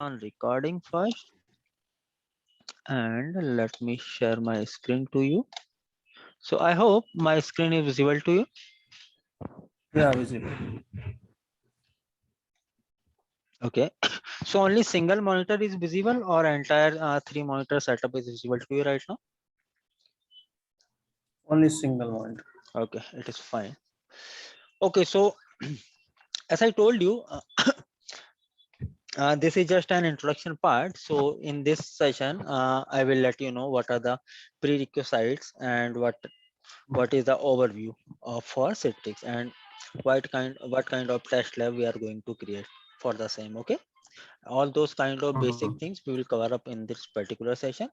on recording first, and let me share my screen to you. So I hope my screen is visible to you. Yeah, visible. Okay. So only single monitor is visible, or entire 3 monitor setup is visible to you right now? Only single monitor. Okay, it is fine. Okay, so as I told you, this is just an introduction part. So in this session, I will let you know what are the prerequisites and what is the overview of for Citrix, and what kind of test lab we are going to create for the same. Okay, all those kind of basic things we will cover up in this particular session.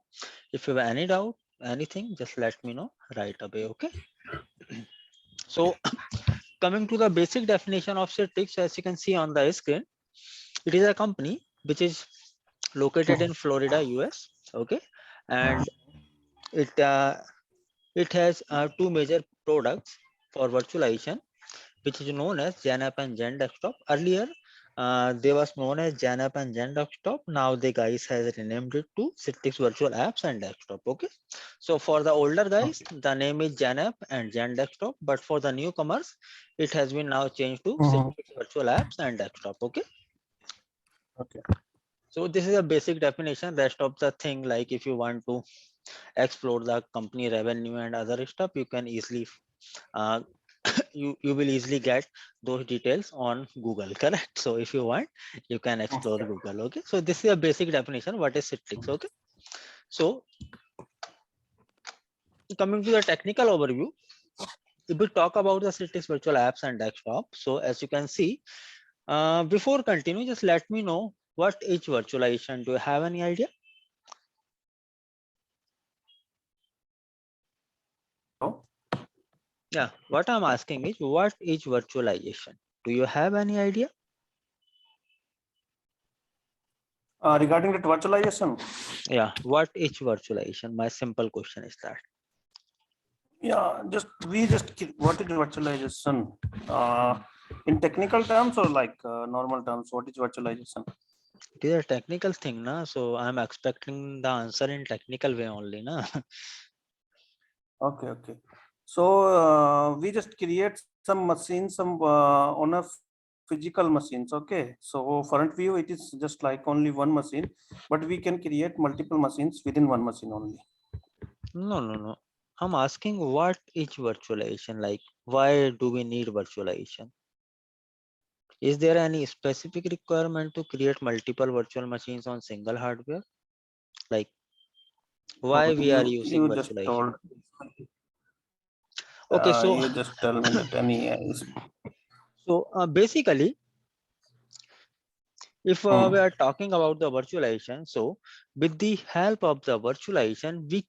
If you have any doubt, anything, just let me know right away. Okay. So coming to the basic definition of Citrix, as you can see on the screen, it is a company which is located in Florida, US. Okay, and it it has two major products for virtualization, which is known as JANAP and Jan Desktop. Earlier, they was known as JANAP and Jan Desktop. Now the guys has renamed it to Citrix Virtual Apps and Desktop. Okay, so for the older guys, the name is JANAP and Jan Desktop, but for the newcomers, it has been now changed to Citrix Virtual Apps and Desktop. Okay. Okay. So this is a basic definition. Rest of the thing, like if you want to explore the company revenue and other stuff, you can easily uh, you will easily get those details on Google, correct? So if you want, you can explore Google. Okay, so this is a basic definition. What is Citrix? Okay, so coming to the technical overview, if we talk about the Citrix virtual apps and desktop, so as you can see, before continue, just let me know what is virtualization. Do you have any idea? Hello. Yeah, what I'm asking is, what is virtualization? Do you have any idea? Regarding the virtualization. Yeah, what is virtualization? My simple question is that. Yeah, what is virtualization? In technical terms or like normal terms, what is virtualization? It is a technical thing, na? So I'm expecting the answer in technical way only, na? Okay, okay. So we just create some machines, on a physical machines. Okay. So front view, it is just like only one machine, but we can create multiple machines within one machine only. No, no, no. I'm asking what is virtualization? Like, why do we need virtualization? Is there any specific requirement to create multiple virtual machines on single hardware? Like, why we are using You just virtualization? told. Okay, so You just tell me that any. basically, if we Hmm. are talking about the virtualization, so with the help of the virtualization, we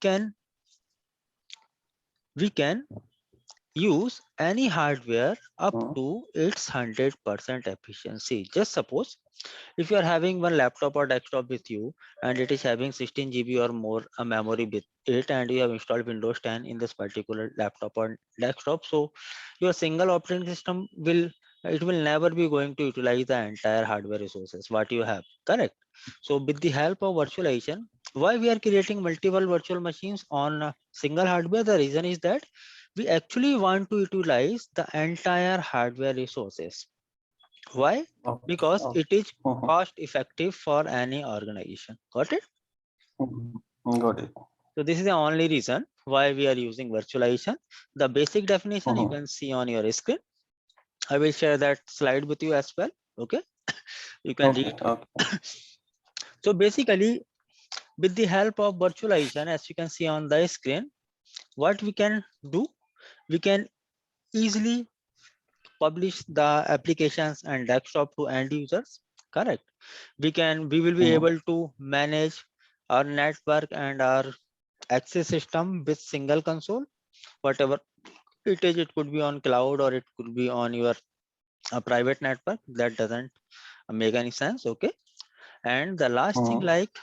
can use any hardware up Hmm. to its 100% efficiency. Just suppose if you are having one laptop or desktop with you and it is having 16 GB or more memory with it, and you have installed Windows 10 in this particular laptop or desktop, so your single operating system will never be going to utilize the entire hardware resources what you have, correct? So with the help of virtualization, why we are creating multiple virtual machines on single hardware? The reason is that we actually want to utilize the entire hardware resources. Why? Okay. Because Okay. it is Mhm. cost effective for any organization. Got it? Got it. So this is the only reason why we are using virtualization. The basic definition you Mhm. can see on your screen. I will share that slide with you as well. Okay, you can Okay. read. Okay. So basically, with the help of virtualization, as you can see on the screen, what we can do, we can easily publish the applications and desktop to end users, correct? We will be Mhm. able to manage our network and our access system with single console, whatever it is. It could be on cloud or it could be on your private network. That doesn't make any sense. Okay, and the last thing, Mhm. like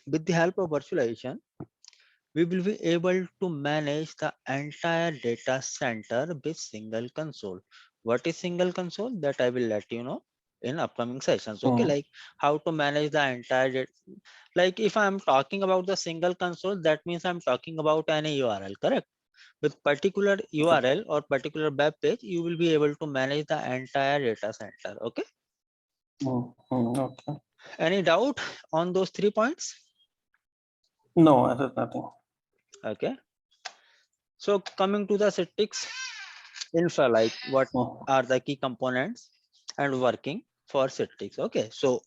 with the help of virtualization, we will be able to manage the entire data center with single console. What is single console? That I will let you know. in upcoming sessions. Okay, like how to manage the entire like if I'm talking about the single console, that means I'm talking about any URL, correct? With particular URL or particular web page, you will be able to manage the entire data center. Okay, Okay. any doubt on those 3 points? No, there's nothing. Okay, so coming to the Citrix infra, like what Mm, are the key components and working for Citrix. Okay, so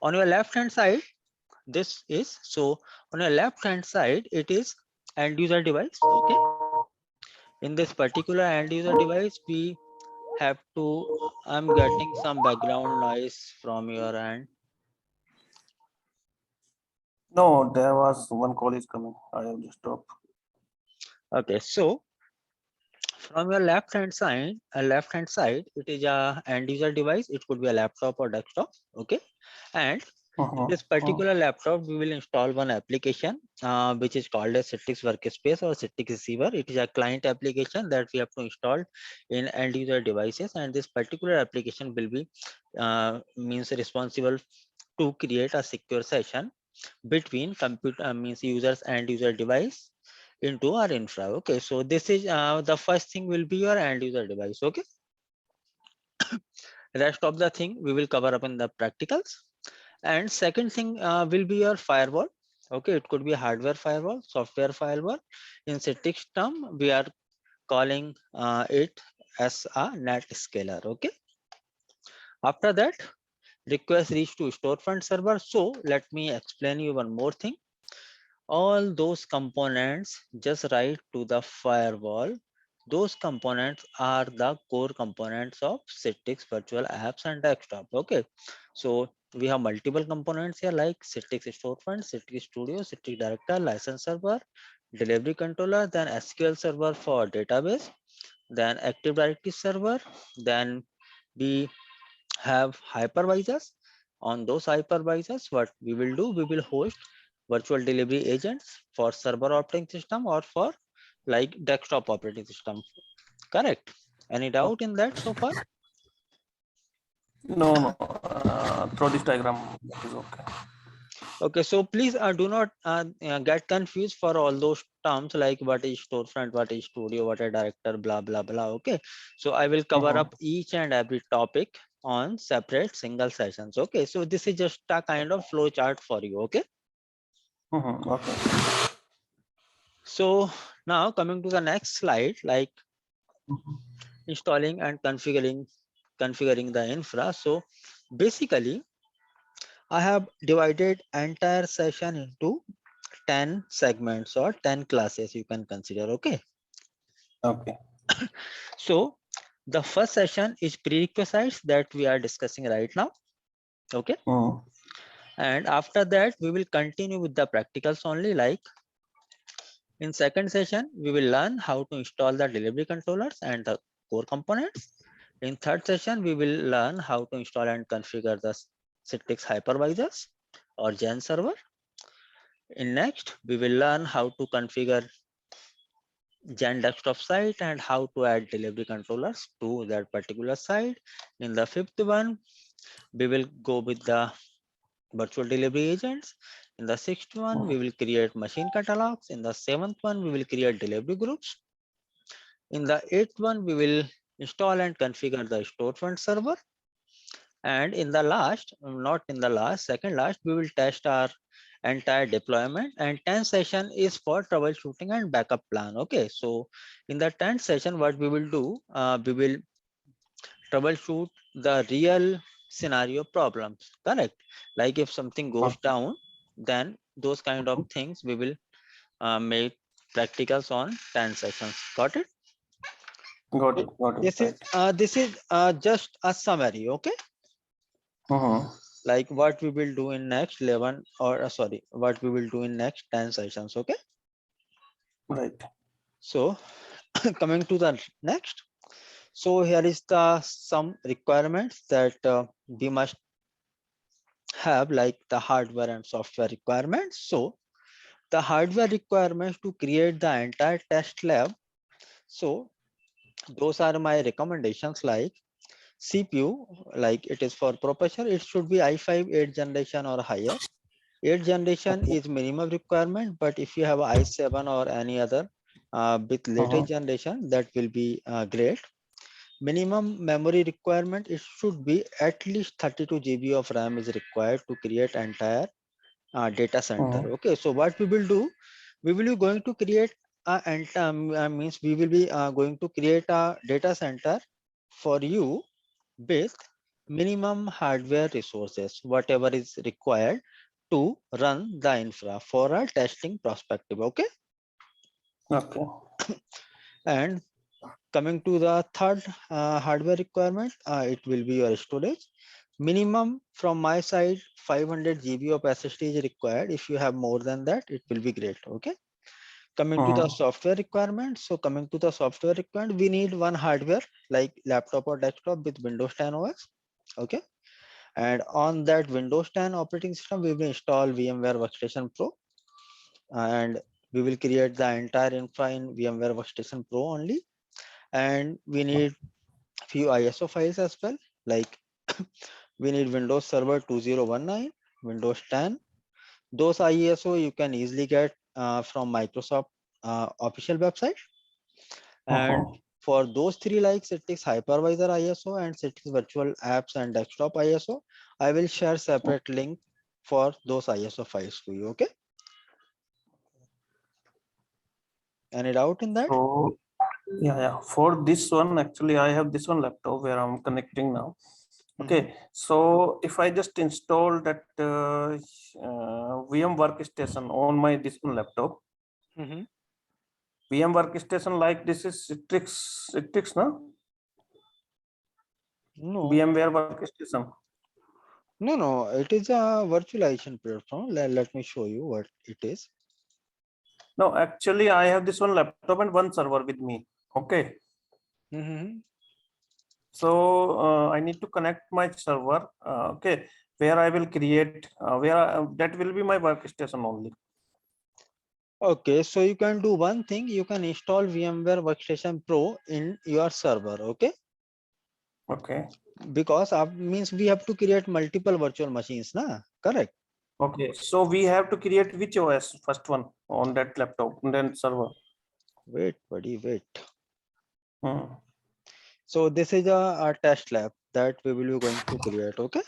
on your left hand side, this is so on your left hand side, it is end user device. Okay, in this particular end user device, we have to, I'm getting some background noise from your end. No, there was one call is coming. I have just stopped. Okay, so from your left hand side, it is a end user device. It could be a laptop or desktop. Okay, and in Mhm, this particular laptop, we will install one application which is called as Citrix Workspace or Citrix Receiver. It is a client application that we have to install in end user devices, and this particular application will be means responsible to create a secure session between computer means users and user device into our infra. Okay, so this is the first thing will be your end user device. Okay, rest of the thing we will cover up in the practicals. And second thing will be your firewall. Okay, it could be hardware firewall, software firewall. In Citrix term, we are calling it as a net scaler. Okay, after that, request reach to storefront server. So let me explain you one more thing. All those components just write to the firewall. Those components are the core components of Citrix virtual apps and desktop. Okay, so we have multiple components here like Citrix storefront, Citrix studio, Citrix director, license server, delivery controller, then SQL server for database, then active directory server, then we have hypervisors. On those hypervisors, what we will do, we will host virtual delivery agents for server operating system or for like desktop operating system. Correct? Any doubt in that so far? No, no. Through this diagram is okay. Okay, so please do not get confused for all those terms like what is storefront, what is studio, what is director, blah blah blah. Okay, so I will cover Mhm, up each and every topic on separate single sessions. Okay, so this is just a kind of flow chart for you. Okay, okay. so now coming to the next slide, like Mhm, installing and configuring the infra. So basically, I have divided entire session into 10 segments or 10 classes you can consider. Okay, Okay. so the first session is prerequisites that we are discussing right now. Okay, Mm, and after that we will continue with the practicals only. Like in second session we will learn how to install the delivery controllers and the core components. In third session we will learn how to install and configure the Citrix hypervisors or Gen server. In next we will learn how to configure Gen desktop site and how to add delivery controllers to that particular site. In the fifth one, we will go with the virtual delivery agents. In the sixth one, we mm, will create machine catalogs. In the seventh one, we will create delivery groups. In the eighth one, we will install and configure the storefront server. And in the last, not in the last, second last, we will test our entire deployment. And 10th session is for troubleshooting and backup plan. Okay, so in the 10th session, what we will do, we will troubleshoot the real scenario problems. Correct? Like if something goes okay. down, then those kind of Mhm. things we will make practicals on 10 sessions. Got it? Got So it. Got it. Right. this is just a summary. Okay, Mm-hmm. like what we will do in next 11 or sorry, what we will do in next 10 sessions. Okay, Right. so coming to the next, so here is the some requirements that we must have, like the hardware and software requirements. So the hardware requirements to create the entire test lab, so those are my recommendations. Like CPU, like it is for professional, it should be i5 8th generation or higher. 8th generation Okay. is minimum requirement, but if you have i7 or any other with latest Uh-huh. generation, that will be great. Minimum memory requirement, it should be at least 32 GB of RAM is required to create entire data center. Uh-huh. Okay, so what we will do, we will be going to create means we will be going to create a data center for you with minimum hardware resources, whatever is required to run the infra for a testing perspective. Okay, Okay. and coming to the third hardware requirement, it will be your storage. Minimum from my side, 500 GB of SSD is required. If you have more than that, it will be great. Okay. Coming to the Uh-huh. software requirement. So coming to the software requirement, we need one hardware like laptop or desktop with Windows 10 OS. Okay. And on that Windows 10 operating system, we will install VMware Workstation Pro, and we will create the entire infra in VMware Workstation Pro only. And we need few ISO files as well. Like we need Windows Server 2019, Windows 10. Those ISO you can easily get from Microsoft official website. And Uh-huh. for those three, like Citrix Hypervisor ISO and Citrix Virtual Apps and Desktop ISO, I will share separate link for those ISO files to you. Okay. Any doubt in that? So yeah, yeah. For this one, actually, I have this one laptop where I'm connecting now. Mm-hmm. Okay, so if I just install that VM workstation on my this one laptop, Mm-hmm. VM workstation like this is Citrix, no? No, VMware workstation. no. It is a virtualization platform. Let me show you what it is. No, actually, I have this one laptop and one server with me. Okay, Mm-hmm. so I need to connect my server. Okay, where I will create that will be my workstation only. Okay, so you can do one thing. You can install VMware Workstation Pro in your server. Okay, Okay. because means we have to create multiple virtual machines, na? Correct. Okay, so we have to create which OS first one on that laptop and then server. Wait, buddy, wait. Hmm. So this is a test lab that we will be going to create. Okay.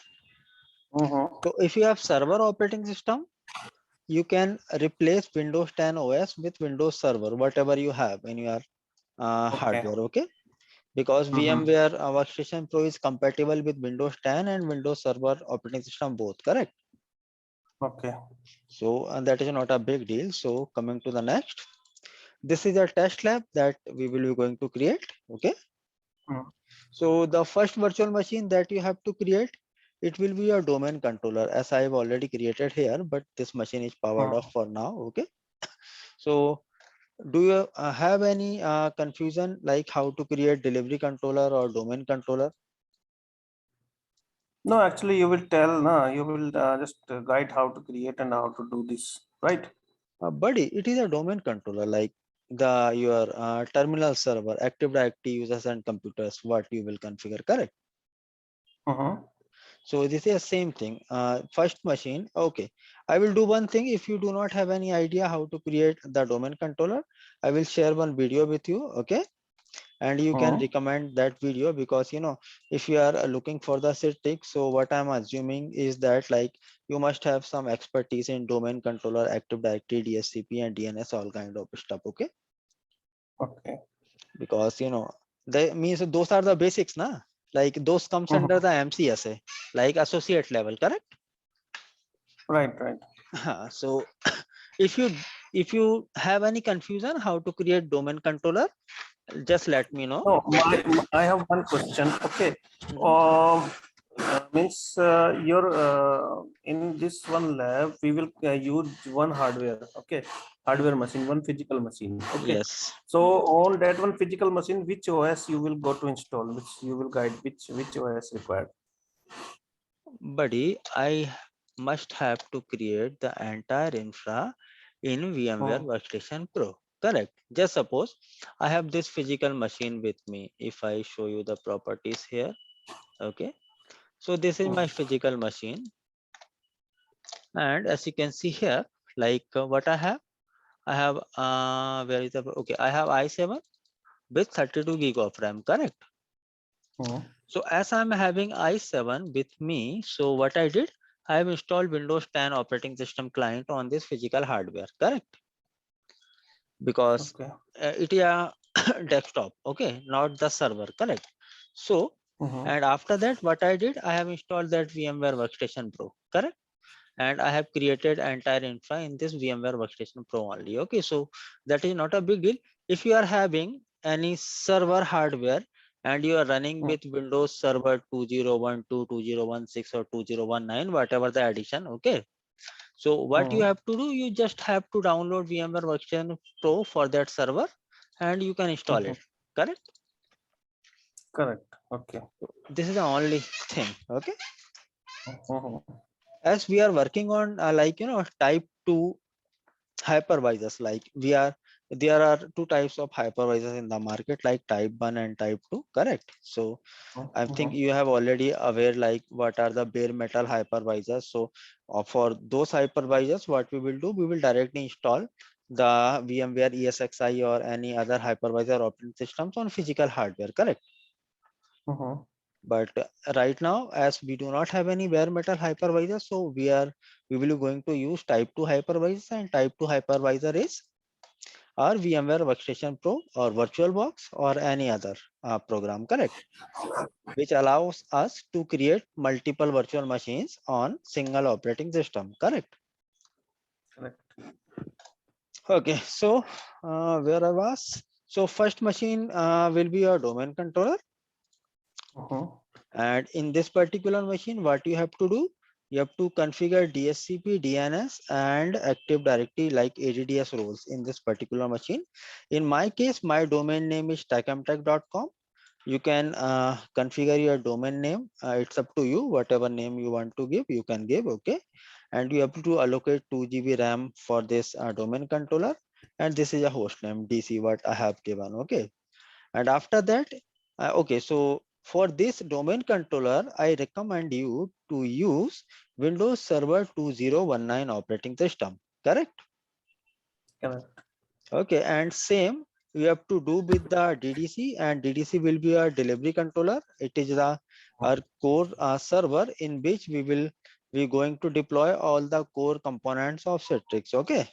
Mm-hmm. So if you have server operating system, you can replace Windows 10 OS with Windows Server, whatever you have in your Okay. hardware. Okay. Because Mm-hmm. VMware Workstation Pro is compatible with Windows 10 and Windows Server operating system both. Correct. Okay. So that is not a big deal. So coming to the next, this is a test lab that we will be going to create. Okay. Mm. So the first virtual machine that you have to create, it will be a domain controller as I have already created here, but this machine is powered off Mm. for now. Okay. So do you have any confusion like how to create delivery controller or domain controller? No, actually, you will tell, no, you will just guide how to create and how to do this, right? Buddy, it is a domain controller like the your terminal server, Active Directory users and computers, what you will configure, correct? Mm-hmm. So this is the same thing. First machine, okay. I will do one thing. If you do not have any idea how to create the domain controller, I will share one video with you, okay? And you can Mm-hmm. recommend that video because if you are looking for the Citrix, so what I'm assuming is that like you must have some expertise in domain controller, Active Directory, DSCP, and DNS, all kind of stuff, okay? Okay. Because they means those are the basics, na? Like those comes under Mm-hmm. the MCSA, like associate level, correct? Right, right. So if you have any confusion how to create domain controller, just let me know. No, I have one question. Okay. Mhm. Means your in this one lab we will use one hardware. Okay, hardware Mhm. machine, one physical machine. Okay. Yes, So on that one physical machine, which OS you will go to install? Which you will guide? Which OS required? buddy, I must have to create the entire infra in VMware Hmm. Workstation Pro. Correct. Just suppose I have this physical machine with me. If I show you the properties here, Okay, so this is my physical machine, and as you can see here, like what I have where is the okay, I have i7 with 32 gig of RAM, correct? Mhm. So as I'm having i7 with me, so what I did, I have installed Windows 10 operating system client on this physical hardware, correct? Because Okay. it is a desktop, okay, not the server, correct? So, Mhm. and after that, what I did, I have installed that VMware Workstation Pro, correct? And I have created entire infra in this VMware Workstation Pro only. Okay, so that is not a big deal. If you are having any server hardware and you are running Mm. with Windows Server 2012, 2016 or 2019, whatever the edition, okay. So what you Mhm. have to do, you just have to download VMware Workstation Pro for that server and you can install it, Mhm. correct? Correct. Okay. This is the only thing, okay. Mhm. As we are working on type 2 hypervisors, like we are there are two types of hypervisors in the market, like type 1 and type 2, correct? So I think Mhm. you have already aware like what are the bare metal hypervisors. So for those hypervisors, what we will do, we will directly install the VMware ESXi or any other hypervisor operating systems on physical hardware, correct? Mhm. But right now, as we do not have any bare metal hypervisor, so we will be going to use type 2 hypervisor, and type 2 hypervisor is or VMware Workstation Pro or VirtualBox or any other program, correct? Which allows us to create multiple virtual machines on single operating system, correct? Correct. Okay, so where I was, so first machine will be your domain controller, Mhm. and in this particular machine, what you have to do, you have to configure DSCP, DNS, and Active Directory like ADDS roles in this particular machine. In my case, my domain name is techmtech.com. You can configure your domain name, it's up to you, whatever name you want to give you can give, okay. And you have to allocate 2 GB RAM for this domain controller, and this is a host name DC what I have given, okay. And after that, okay, so for this domain controller, I recommend you to use Windows Server 2019 operating system, correct? Correct. Okay, and same you have to do with the DDC, and DDC will be a delivery controller. It is the our core server in which we going to deploy all the core components of Citrix. Okay,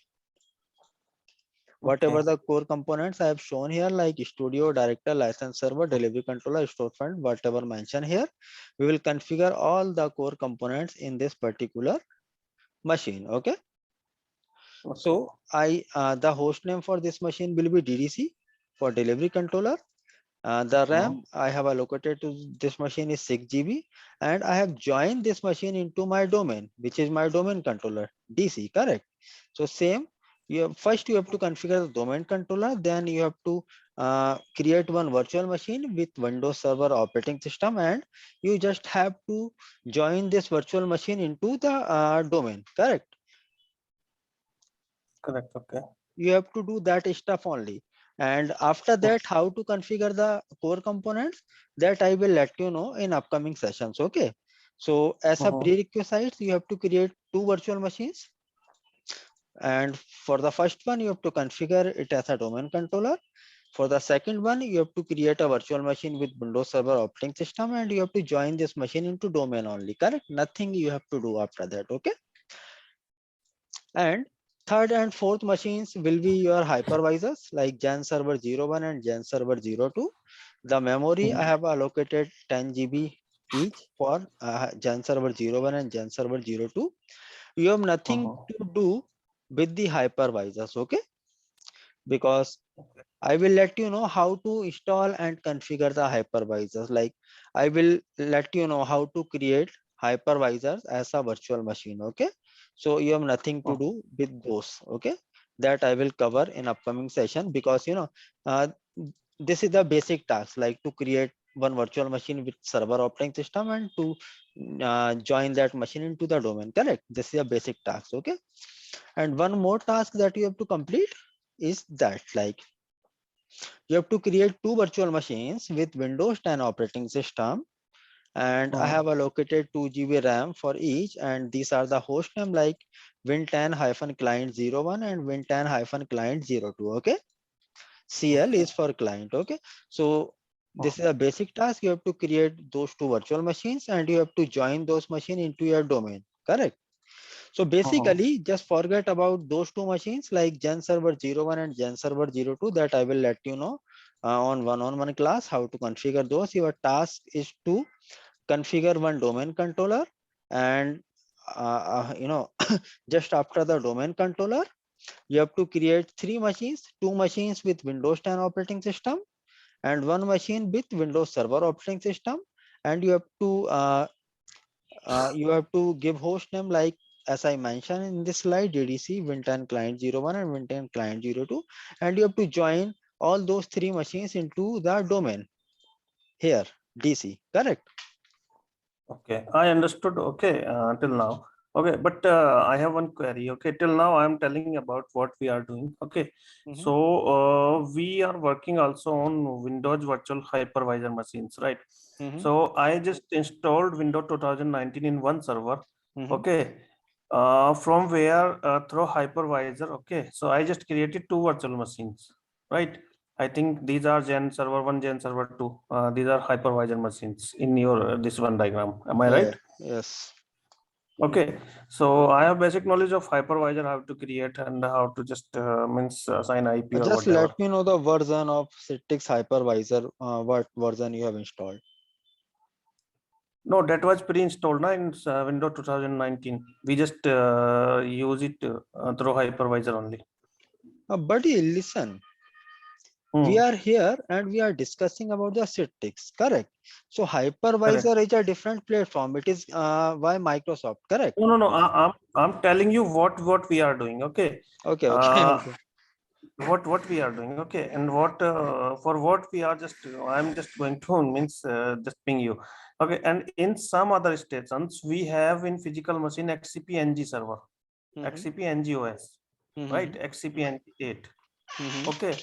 whatever Okay. the core components I have shown here, like Studio, Director, License Server, Delivery Controller, Storefront, whatever mentioned here, we will configure all the core components in this particular machine. Okay, Okay. so the host name for this machine will be DDC for delivery controller. The Mhm. RAM I have allocated to this machine is 6 GB, and I have joined this machine into my domain, which is my domain controller DC, correct? So same, first you have to configure the domain controller, then you have to create one virtual machine with Windows Server operating system, and you just have to join this virtual machine into the domain, correct? Correct. Okay. You have to do that stuff only, and after that how to configure the core components, that I will let you know in upcoming sessions, okay. So as a Mhm. prerequisite, you have to create two virtual machines, and for the first one you have to configure it as a domain controller. For the second one, you have to create a virtual machine with Windows Server operating system, and you have to join this machine into domain only, correct? Nothing you have to do after that, okay. And third and fourth machines will be your hypervisors like Gen Server 01 and Gen Server 02. The memory I have allocated 10 GB each for Gen Server 01 and Gen Server 02. You have nothing Mhm. to do with the hypervisors, okay? Because Okay. I will let you know how to install and configure the hypervisors. Like I will let you know how to create hypervisors as a virtual machine. Okay. So you have nothing to Mhm. do with those. Okay. That I will cover in upcoming session, because uh, this is the basic task, like to create one virtual machine with server operating system and to join that machine into the domain. Correct. This is a basic task. Okay. And one more task that you have to complete is that, like, you have to create two virtual machines with Windows 10 operating system, and I have allocated 2 GB RAM for each, and these are the host name like win10-client01 and win10-client02. Okay, CL Okay. is for client. Okay, so this is a basic task. You have to create those two virtual machines and you have to join those machines into your domain. Correct. So basically, just forget about those two machines like Gen Server 01 and Gen Server 02, that I will let you know on one-on-one class how to configure those. Your task is to configure one domain controller, and just after the domain controller, you have to create three machines, two machines with Windows 10 operating system and one machine with Windows Server operating system, and you have to give host name like as I mentioned in this slide, DDC Win10 client 01 and Win10 client 02, and you have to join all those three machines into the domain here, DC. Correct. Okay, I understood. Okay, till now. Okay, but I have one query. Okay, till now I'm telling about what we are doing. Okay, so Mm-hmm. we are working also on Windows virtual hypervisor machines, right? Mm-hmm. So I just installed Windows 2019 in one server. Mm-hmm. Okay, from where through hypervisor. Okay, so I just created two virtual machines, right? I think these are Gen server 1, Gen server 2. These are hypervisor machines in your this one diagram. Am I Yeah. right? Yes. Okay. So I have basic knowledge of hypervisor, how to create and how to just means assign IP or Just whatever. let me know the version of Citrix hypervisor. What version you have installed? No, that was pre-installed na, in Windows 2019. We just use it through hypervisor only. Buddy, listen. We Hmm. are here and we are discussing about the Citrix. Correct. So Correct. hypervisor is a different platform. It is by Microsoft. Correct. No, no, no. I'm telling you what we are doing. Okay. Okay. Okay. Uh, Okay. what we are doing. Okay, and what for what we are just I'm just going to means just ping you. Okay, and in some other stations we have in physical machine XCP-ng server, Mm-hmm. XCP-ngOS, right? Mm-hmm. XCP-ng8. Mm-hmm. Okay,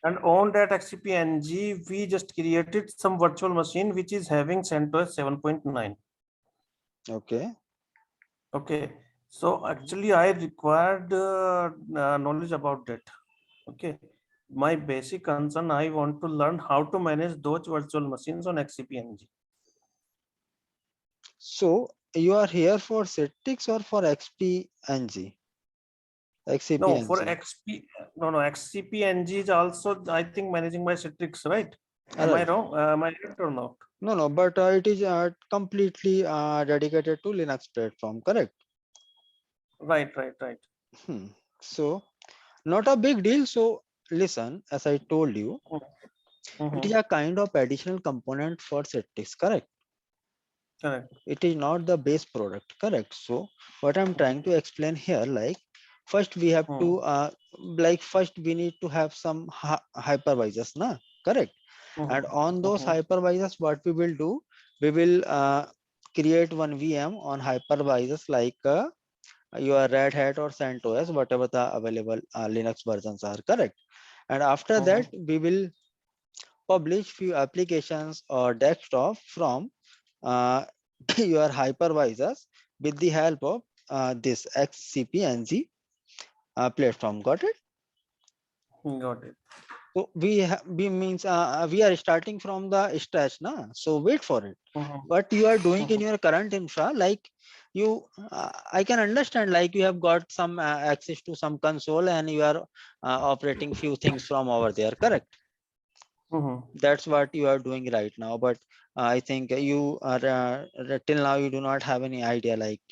and on that XCP-ng we just created some virtual machine which is having CentOS 7.9. Okay. Okay, so Mm-hmm. actually I required knowledge about that. Okay, my basic concern, I want to learn how to manage those virtual machines on XCP-ng. So you are here for Citrix or for XPNG? No, for XCPNG. XP, no, XCP-ng is also, I think, managing by Citrix, right? All Am I right. wrong? Am I right or not? No, no, but it is completely dedicated to Linux platform. Correct. Right, right, right. Hmm. So not a big deal. So listen, as I told you, it is Mm-hmm. a kind of additional component for Citrix. Correct. Correct. It is not the base product. Correct. So what I'm trying to explain here, like first we have to first we need to have some hypervisors, na. Correct. And on those Mm-hmm. hypervisors, what we will do, we will create one VM on hypervisors like your Red Hat or CentOS, whatever the available Linux versions are. Correct. And after that, Mm-hmm. we will publish few applications or desktop from uh, your hypervisors with the help of this XCP-ng platform. Got it? Got it. So we means we are starting from the scratch, na. So wait for it. Mm-hmm. What you are doing in Mm-hmm. your current infra, like you, I can understand, like you have got some access to some console and you are operating few things from over there. Correct. Mm-hmm. That's what you are doing right now. But I think you are till now you do not have any idea like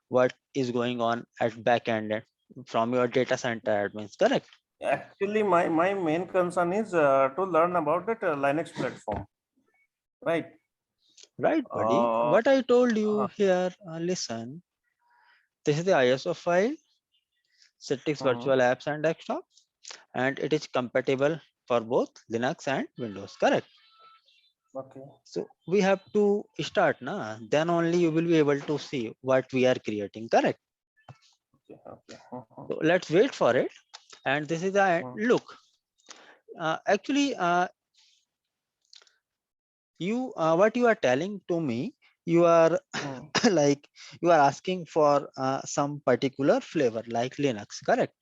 what is going on at back end from your data center admins. Correct. Actually, my main concern is to learn about that Linux platform, right? Right, buddy. Uh, What I told uh, you here, listen, this is the ISO file, Citrix mhm. virtual apps and desktop, and it is compatible for both Linux and Windows. Correct. Okay. So we have to start, na. Then only you will be able to see what we are creating. Correct. Okay. Okay. Mhm. So let's wait for it. And this is the Mhm. look. Actually, you what you are telling to me. you are Hmm. like you are asking for some particular flavor like Linux, correct?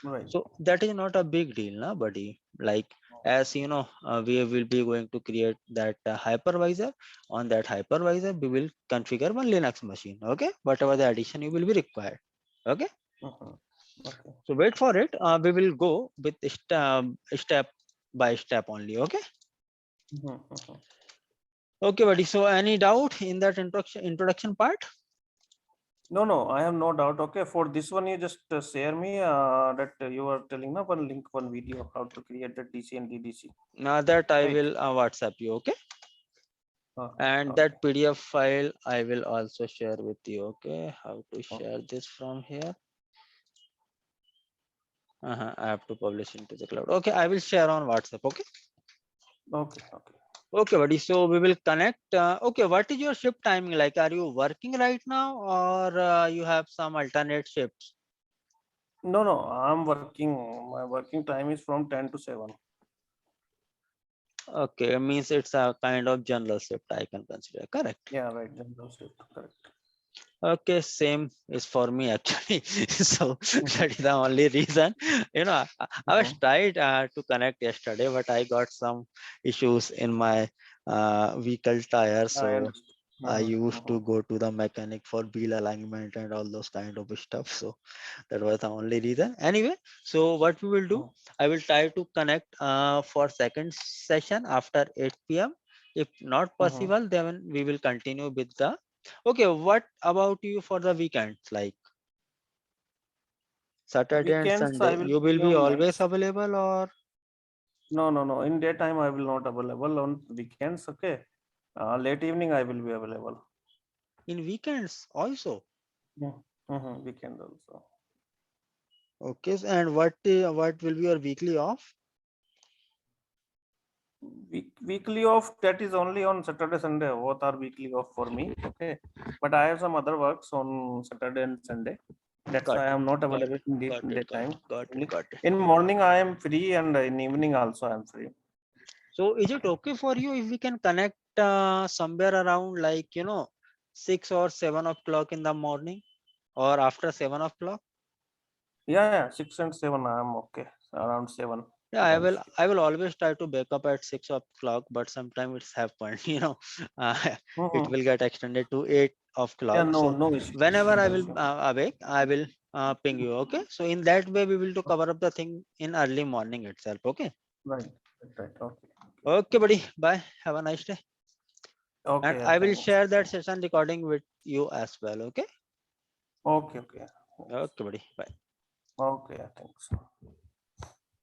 Right. So that is not a big deal, na, buddy. Like, as you know, we will be going to create that hypervisor. On that hypervisor, we will configure one Linux machine. Okay, whatever the addition you will be required. Okay, Mhm. Okay. so wait for it. We will go with step by step only. Okay, Mhm, mhm. okay, buddy. So any doubt in that introduction part? No, no, I have no doubt. Okay, for this one, you just share me that you are telling na one link, one video how to create the DC and DDC. Now that I Right. will WhatsApp you. Okay, Okay. and Okay. that PDF file I will also share with you. Okay, how to Okay. share this from here? I have to publish into the cloud. Okay, I will share on WhatsApp. Okay. Okay. Okay. Okay, buddy. So we will connect. Okay, what is your shift timing like? Are you working right now, or you have some alternate shifts? No, no, I'm working. My working time is from 10 to 7. Okay, means it's a kind of general shift I can consider. Correct. Yeah, right. General shift. Correct. Okay, same is for me actually. So Mm-hmm. that is the only reason. I was Mm-hmm. tried to connect yesterday, but I got some issues in my vehicle tire. I So understand. I Mm-hmm. used Mm-hmm. to go to the mechanic for wheel alignment and all those kind of stuff. So that was the only reason. Anyway, so what we will do, I will try to connect for second session after 8 p.m. If not Mm-hmm. possible, then we will continue with the. Okay, what about you for the weekends, like Saturday and Weekends, I Sunday? will You will be be on always nights. available, or No, no, no. In daytime, I will not available. On weekends, okay. Late evening, I will be available. in weekends also? Mm-hmm. Weekend also. Okay, and what will be your weekly off? Weekly off, that is only on Saturday, Sunday. Both are weekly off for me. Okay. But I have some other works on Saturday and Sunday. That's Got why I am not got available in the got it, got daytime. got it, Only got it. in morning I am free, and in evening also I am free. So is it okay for you if we can connect somewhere around, like 6 or 7 o'clock in the morning, or after 7 o'clock? Yeah, yeah, 6 and 7 I am okay. Around 7. Yeah, I No will. issue. I will always try to wake up at 6 o'clock, but sometimes it's happened. Uh, it Mm-hmm. will get extended to 8 o'clock. Yeah, no, So no issues. whenever I No will issue. awake, I will ping you. Okay. So in that way, we will to cover up the thing in early morning itself. Okay. Right, right, right. Okay, okay. Okay, buddy. Bye. Have a nice day. And Okay, yeah, I will thanks. share that session recording with you as well. Okay. Okay, okay. Okay, buddy. Bye. Okay, yeah, thanks.